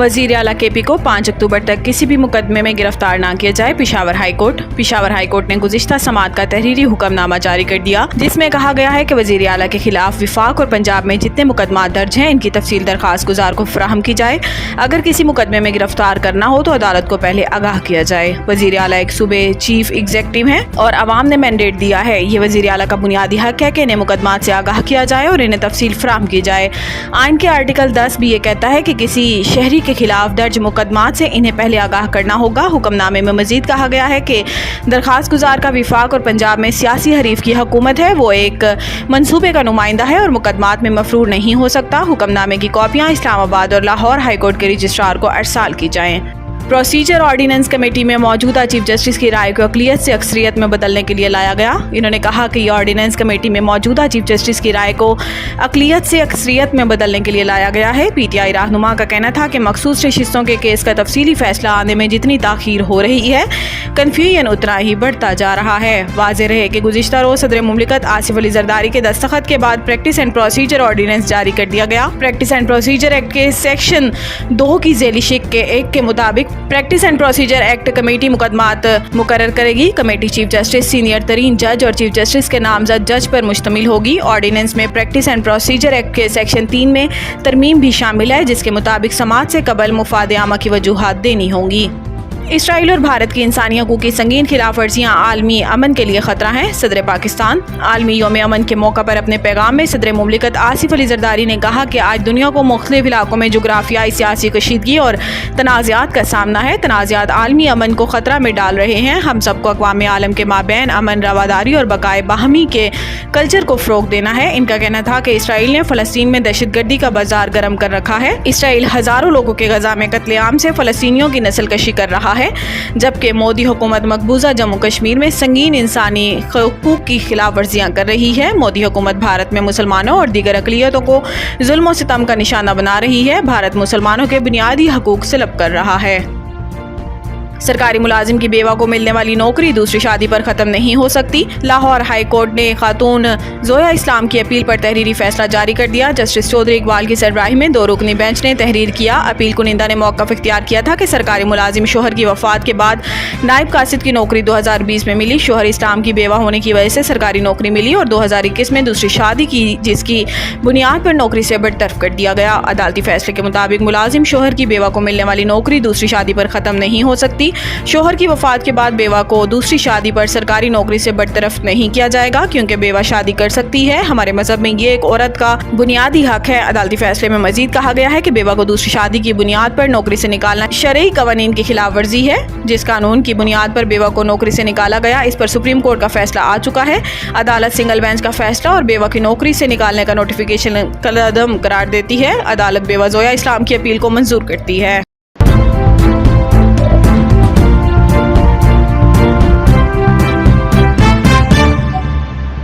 वजीर आला KP को 5 अक्टूबर तक किसी भी मुकदमे में गिरफ्तार न किया जाए। पेशावर हाई कोर्ट ने गुज़िश्ता समात का तहरीरी हुक्मनामा जारी कर दिया, जिसमें कहा गया है कि वजीर आला के खिलाफ वफाक और पंजाब में जितने मुकदमा दर्ज हैं, इनकी तफसील दरखास्त गुजार को फराहम की जाए। अगर किसी मुकदमे में गिरफ्तार करना हो तो अदालत को पहले आगाह किया जाए। वजीर आला एक सूबे चीफ एग्जीक्यूटिव हैं और अवाम ने मैंडेट दिया है। ये वजीर आला का बुनियादी हक है कि इन्हें मुकदमात से आगाह किया जाए और इन्हें तफसील फराहम की जाए। आइन के आर्टिकल 10 भी ये कहता है कि किसी शहरी के खिलाफ दर्ज मुकदमात से इन्हें पहले आगाह करना होगा। हुक्मनामे में मजीद कहा गया है कि दरखास्त गुजार का वफाक और पंजाब में सियासी हरीफ की हुकूमत है, वो एक मंसूबे का नुमाइंदा है और मुकदमात में मफरूर नहीं हो सकता। हुक्मनामे की कॉपियाँ इस्लामाबाद और लाहौर हाई कोर्ट के रजिस्ट्रार को अरसाल की जाएँ। प्रोसीजर ऑर्डिनेंस कमेटी में मौजूदा चीफ जस्टिस की राय को अक़लियत से अक्सरियत में बदलने के लिए लाया गया। इन्होंने कहा कि ऑर्डिनेंस कमेटी में मौजूदा चीफ जस्टिस की राय को अक़लियत से अक्सरियत में बदलने के लिए लाया गया है। PTI रहनुमा का कहना था कि मखसूस नशिस्तों के केस का तफसीली फैसला आने में जितनी ताख़ीर हो रही है, कन्फ्यूजन उतना ही बढ़ता जा रहा है। वाज़ेह रहे कि गुज़िश्ता रोज़ सदर मुमलिकत आसिफ अली ज़रदारी के दस्तखत के बाद प्रैक्टिस एंड प्रोसीजर ऑर्डिनेंस जारी कर दिया गया। प्रैक्टिस एंड प्रोसीजर एक्ट के सेक्शन 2 की ज़ेली शिक के 1 के मुताबिक practice and procedure act committee मुकदमात मुकर्रर करेगी। कमेटी चीफ जस्टिस, सीनियर तरीन जज और चीफ जस्टिस के नामजद जज पर मुश्तमिल होगी। ऑर्डिनेंस में प्रैक्टिस एंड प्रोसीजर एक्ट के सेक्शन 3 में तरमीम भी शामिल है, जिसके मुताबिक समाज से कबल मुफाद आमा की वजूहात देनी होंगी। इसराइल और भारत की इंसानी हकूक़ की संगीन खिलाफ वर्जियाँ आलमी अमन के लिए ख़तरा हैं। सदर पाकिस्तान आलमी यौम अमन के मौका पर अपने पैगाम में सदर मुमलिकत आसिफ अली ज़रदारी ने कहा कि आज दुनिया को मुख्तलिफ इलाकों में जोग्राफियाई सियासी कशीदगी और तनाज़ात का सामना है। तनाज़ात आलमी अमन को ख़तरा में डाल रहे हैं। हम सबको अक़वाम आलम के माबैन अमन, रवादारी और बकाए बाहमी के कल्चर को फ़रोग़ देना है। इनका कहना था कि इसराइल ने फ़लस्तीन में दहशतगर्दी का बाजार गर्म कर रखा है। इसराइल हज़ारों लोगों के गज़ा में कत्लेआम से फ़लस्तीनियों की नस्ल कशी कर रहा है, जबकि मोदी हुकूमत मकबूजा जम्मू कश्मीर में संगीन इंसानी हकूक़ की खिलाफ वर्जियाँ कर रही है। मोदी हुकूमत भारत में मुसलमानों और दीगर अक़लियतों को जुल्म और सितम का निशाना बना रही है। भारत मुसलमानों के बुनियादी हकूक़ सलब कर रहा है। सरकारी मुलाजिम की बेवा को मिलने वाली नौकरी दूसरी शादी पर ख़त्म नहीं हो सकती। लाहौर हाई कोर्ट ने खातून ज़ोया इस्लाम की अपील पर तहरीरी फैसला जारी कर दिया। जस्टिस चौधरी इकबाल की सरबराही में 2 रुकनी बेंच ने तहरीर किया। अपील कुनिंदा ने मौक़िफ़ इख्तियार किया था कि सरकारी मुलाजिम शोहर की वफ़ात के बाद नायब कासिद की नौकरी 2020 में मिली। शोहर इस्लाम की बेवा होने की वजह से सरकारी नौकरी मिली और 2021 में दूसरी शादी की, जिसकी बुनियाद पर नौकरी से बरतरफ कर दिया गया। अदालती फैसले के मुताबिक मुलाजिम शोहर की बेवा को मिलने वाली नौकरी दूसरी शादी पर ख़त्म नहीं हो सकती। शोहर की वफात के बाद बेवा को दूसरी शादी पर सरकारी नौकरी से बरतरफ नहीं किया जाएगा, क्योंकि बेवा शादी कर सकती है। हमारे मजहब में ये एक औरत का बुनियादी हक है। अदालती फैसले में मजीद कहा गया है कि बेवा को दूसरी शादी की बुनियाद पर नौकरी से निकालना शरई कवानीन की खिलाफ वर्जी है। जिस कानून की बुनियाद पर बेवा को नौकरी से निकाला गया, इस पर सुप्रीम कोर्ट का फैसला आ चुका है। अदालत सिंगल बेंच का फैसला और बेवा की नौकरी से निकालने का नोटिफिकेशन कलअदम करार देती है। अदालत बेवा ज़ोया इस्लाम की अपील को मंजूर करती है।